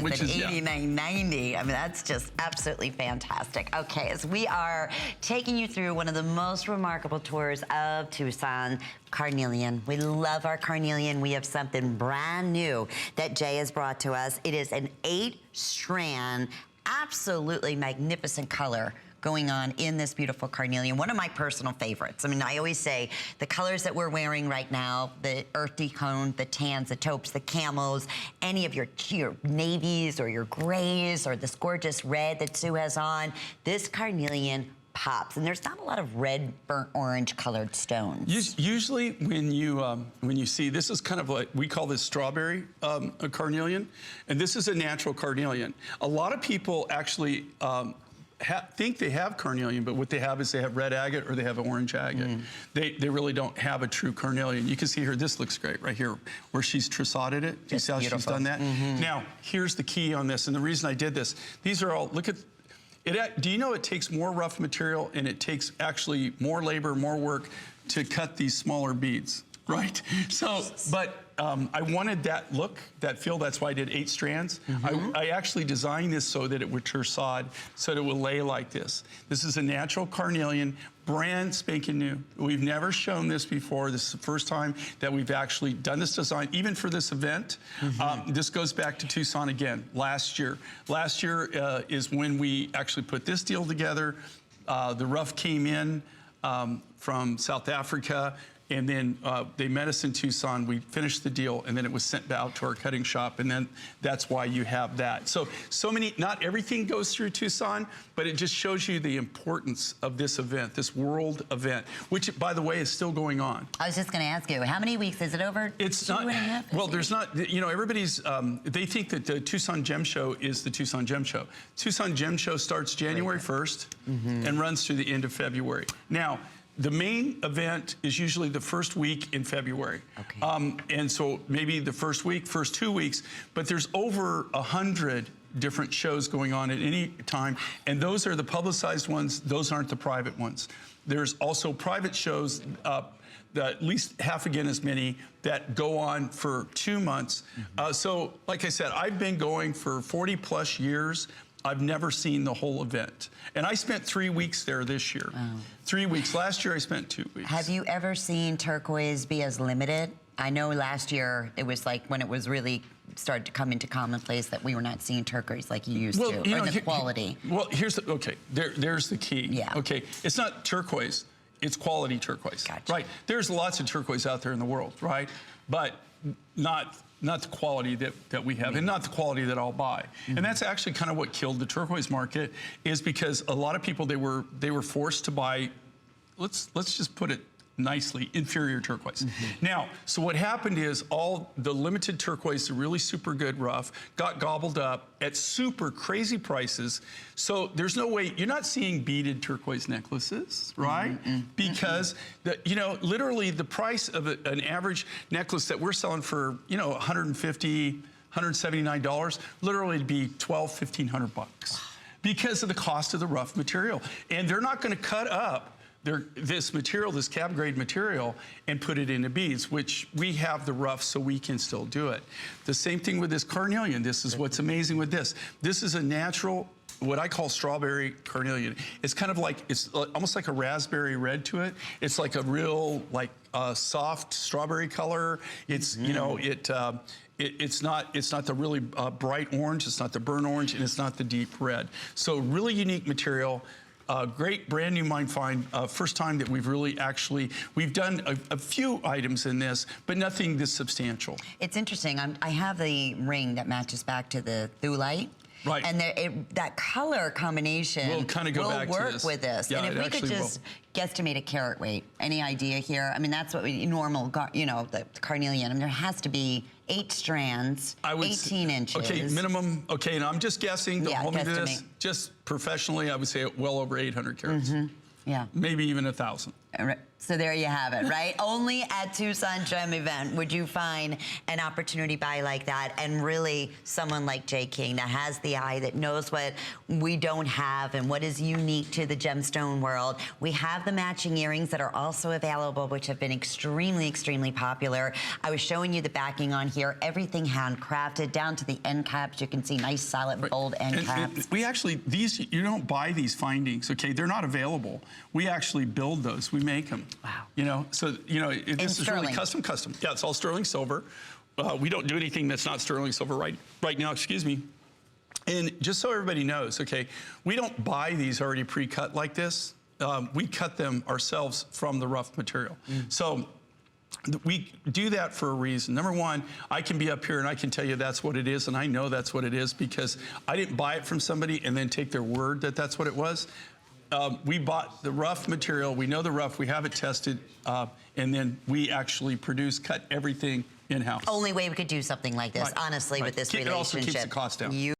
Which is $89.90. I mean, that's just absolutely fantastic. Okay, as we are taking you through one of the most remarkable tours of Tucson, carnelian. We love our carnelian. We have something brand new that Jay has brought to us. It is an 8-strand, absolutely magnificent color going on in this beautiful carnelian. One of my personal favorites. I mean, I always say the colors that we're wearing right now, the earthy cone, the tans, the taupes, the camos, any of your navies or your grays or this gorgeous red that Sue has on, this carnelian pops. And there's not a lot of red, burnt orange colored stones. Usually when you see, this is kind of like, we call this strawberry a carnelian, and this is a natural carnelian. A lot of people actually think they have carnelian, but what they have is they have red agate or they have orange agate. They really don't have a true carnelian. You can see here, this looks great right here, where she's trissotted it. Do you see how she's done that? Now, here's the key on this, and the reason I did this, these are all, look at, do you know it takes more rough material and it takes actually more labor, more work to cut these smaller beads, right? So, but I wanted that look, that feel, that's why I did 8 strands. I actually designed this so that it would tersade, so that it would lay like this. This is a natural carnelian, brand spanking new. We've never shown this before. This is the first time that we've actually done this design, even for this event. This goes back to Tucson again, last year. Last year is when we actually put this deal together. The rough came in from South Africa, and then they met us in Tucson, we finished the deal, and then it was sent out to our cutting shop, and then that's why you have that. So many, not everything goes through Tucson, but it just shows you the importance of this event, this world event, which, by the way, is still going on. I was just gonna ask you, how many weeks is it over? It's not, well, there's not, you know, everybody's, they think that the Tucson Gem Show is the Tucson Gem Show. Tucson Gem Show starts January 1st and runs through the end of February. Now, the main event is usually the first week in February. And so maybe the first week, first 2 weeks, but there's over 100 different shows going on at any time, and those are the publicized ones, those aren't the private ones. There's also private shows, at least half again as many, that go on for 2 months. So, like I said, I've been going for 40+ years. I've never seen the whole event. And I spent 3 weeks there this year. 3 weeks. Last year I spent 2 weeks. Have you ever seen turquoise be as limited? I know last year it was like when it was really started to come into commonplace that we were not seeing turquoise like you used to, you know, or the quality. Well, here's the, okay, there's the key. Yeah. Okay, it's not turquoise, it's quality turquoise. Gotcha. Right, there's lots of turquoise out there in the world, right? But not the quality that we have, and not the quality that I'll buy. And that's actually kind of what killed the turquoise market, is because a lot of people, they were forced to buy, let's just put it nicely, inferior turquoise. Now, so what happened is all the limited turquoise, the really super good rough, got gobbled up at super crazy prices. So there's no way, you're not seeing beaded turquoise necklaces, right? Because, you know, literally the price of an average necklace that we're selling for, you know, $150, $179, literally it'd be $1,200, $1,500 because of the cost of the rough material. And they're not gonna cut up this material, this cab grade material, and put it into beads, which we have the rough so we can still do it. The same thing with this carnelian. This is what's amazing with this. This is a natural, what I call strawberry carnelian. It's kind of like, it's almost like a raspberry red to it. It's like a real, like soft strawberry color. It's, you know, it's not the really bright orange, it's not the burnt orange, and it's not the deep red. So really unique material. Great brand new mine find. First time that we've really actually, we've done a few items in this, but nothing this substantial. It's interesting. I have the ring that matches back to the Thulite. Right. And that color combination will kind of go back work to this. with this. Yeah, and if we could just guesstimate a carat weight, any idea here? I mean, that's what we normal, you know, the carnelian. I mean, there has to be 8 strands, 18 inches. Okay, minimum. Okay, and I'm just guessing. Don't hold me to this. Just professionally, I would say well over 800 carats. Yeah. Maybe even 1,000. So there you have it, right? Only at Tucson Gem event would you find an opportunity buy like that, and really someone like Jay King that has the eye, that knows what we don't have and what is unique to the gemstone world. We have the matching earrings that are also available, which have been extremely, extremely popular. I was showing you the backing on here, everything handcrafted down to the end caps. You can see nice, solid, bold end caps. And we actually, you don't buy these findings, okay? They're not available. We actually build those. We make them. Wow. You know, so, you know, this is really custom. Yeah, it's all sterling silver. We don't do anything that's not sterling silver right now, excuse me. And just so everybody knows, okay, we don't buy these already pre-cut like this. We cut them ourselves from the rough material. So we do that for a reason. Number one, I can be up here and I can tell you that's what it is, and I know that's what it is because I didn't buy it from somebody and then take their word that that's what it was. We bought the rough material, we know the rough, we have it tested, and then we actually cut everything in-house. Only way we could do something like this, honestly, with this relationship. It also keeps the cost down.